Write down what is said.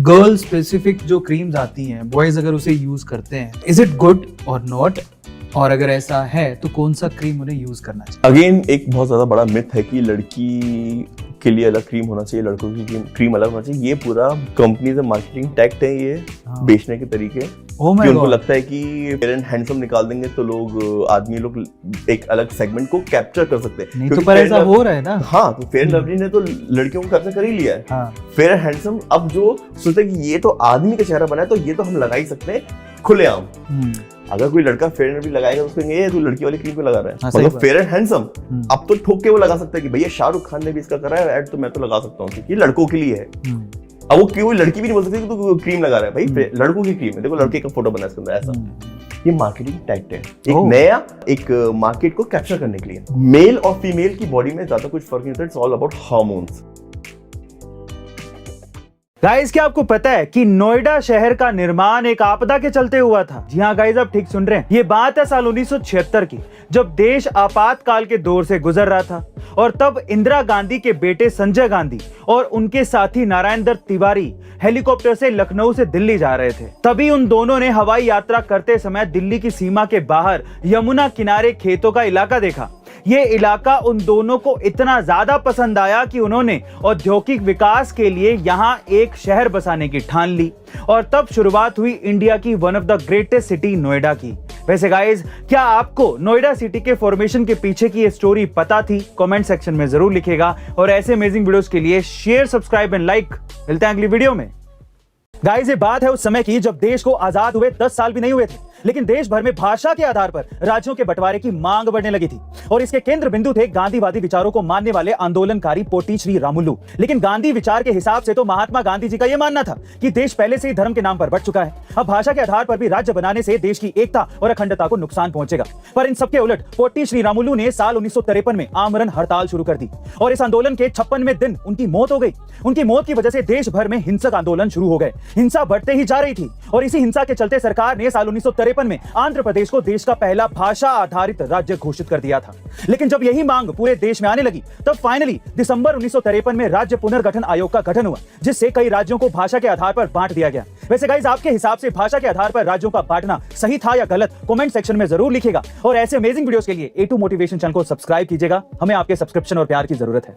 Girl specific जो creams आती हैं, बॉयज अगर उसे यूज करते हैं, इज इट गुड और नॉट? और अगर ऐसा है तो कौन सा क्रीम उन्हें यूज करना चाहिए? अगेन एक बहुत ज्यादा बड़ा मिथ है कि लड़की के लिए अलग क्रीम होना चाहिए, लड़कों की क्रीम अलग होना चाहिए। ये पूरा कंपनी से मार्केटिंग टैक्ट है, ये बेचने के तरीके। कि उनको लगता है कि फेयर एंड हैंडसम निकाल देंगे तो लोग, आदमी लोग एक अलग सेगमेंट को कैप्चर कर सकते हैं। नहीं तो पर ऐसा हो रहा है ना। हाँ, तो फेयर लवली ने तो लड़कियों को कैप्चर कर ही लिया है। हाँ। फेयर एंड हैंडसम अब जो सोचते हैं कि ये तो आदमी का चेहरा बना है तो ये तो हम लगा ही सकते हैं खुलेआम। अगर कोई लड़का फेयर एंड लवली लगाएगा तो उसको ये तू लड़की वाली क्रीम पे लगा रहा है। मतलब फेयर एंड हैंडसम अब तो ठोक के वो लगा सकता है कि भैया शाहरुख खान ने भी इसका करा है ऐड, तो मैं तो लगा सकता हूँ क्योंकि लड़कों के लिए है। अब वो क्यों लड़की भी नहीं बोल सकती कि तू क्रीम लगा रहा है, भाई लड़कों की क्रीम है, देखो लड़के का फोटो बना है इसके अंदर। ऐसा ये मार्केटिंग टैक्ट है, एक नया एक मार्केट को कैप्चर करने के लिए। मेल और फीमेल की बॉडी में ज्यादा कुछ फर्क नहीं होता, it's all about hormones. Guys, क्या आपको पता है कि नोएडा शहर का निर्माण एक आपदा के चलते हुआ था? जी हाँ गाइस, आप ठीक सुन रहे हैं। ये बात है साल 1976 की, जब देश आपातकाल के दौर से गुजर रहा था और तब इंदिरा गांधी के बेटे संजय गांधी और उनके साथी नारायण दत्त तिवारी हेलीकॉप्टर से लखनऊ से दिल्ली जा रहे थे। तभी उन दोनों ने हवाई यात्रा करते समय दिल्ली की सीमा के बाहर यमुना किनारे खेतों का इलाका देखा। ये इलाका उन दोनों को इतना ज्यादा पसंद आया कि उन्होंने औद्योगिक विकास के लिए यहाँ एक शहर बसाने की ठान ली और तब शुरुआत हुई इंडिया की one of the greatest city Noida की। वैसे गाइस, क्या आपको नोएडा सिटी के फॉर्मेशन के पीछे की ये स्टोरी पता थी? कमेंट सेक्शन में जरूर लिखिएगा और ऐसे अमेजिंग वीडियोस के लिए शेयर, सब्सक्राइब एंड लाइक। मिलते हैं अगली वीडियो में। गाइस, ये बात है उस समय की जब देश को आजाद हुए 10 साल भी नहीं हुए थे, लेकिन देश भर में भाषा के आधार पर राज्यों के बंटवारे की मांग बढ़ने लगी थी और इसके केंद्र बिंदु थे गांधीवादी विचारों को मानने वाले आंदोलनकारी पोटी श्री रामुलु। लेकिन गांधी विचार के हिसाब से तो महात्मा गांधी जी का यह मानना था कि देश पहले से ही धर्म के नाम पर बढ़ चुका है, अब भाषा के आधार पर भी राज्य बनाने से देश की एकता और अखंडता को नुकसान पहुंचेगा। पर इन सबके उलट पोटी श्री रामुलु ने साल 1953 में आमरण हड़ताल शुरू कर दी और इस आंदोलन के 56वें दिन उनकी मौत हो गई। उनकी मौत की वजह से देश भर में हिंसक आंदोलन शुरू हो गए। हिंसा बढ़ते ही जा रही थी और इसी हिंसा के चलते सरकार ने साल 1953 में आंध्र प्रदेश को देश का पहला भाषा आधारित राज्य घोषित कर दिया था। लेकिन जब यही मांग पूरे देश में आने लगी, तब फाइनली दिसंबर 1953 में राज्य पुनर्गठन आयोग का गठन हुआ, जिससे कई राज्यों को भाषा के आधार पर बांट दिया गया। वैसे गाइस, आपके हिसाब से भाषा के आधार पर राज्यों का बांटना सही था या गलत? कमेंट सेक्शन में जरूर लिखिएगा और ऐसे अमेजिंग वीडियोस के लिए A2 मोटिवेशन चैनल को सब्सक्राइब कीजिएगा। हमें आपके सब्सक्रिप्शन और प्यार की जरूरत है।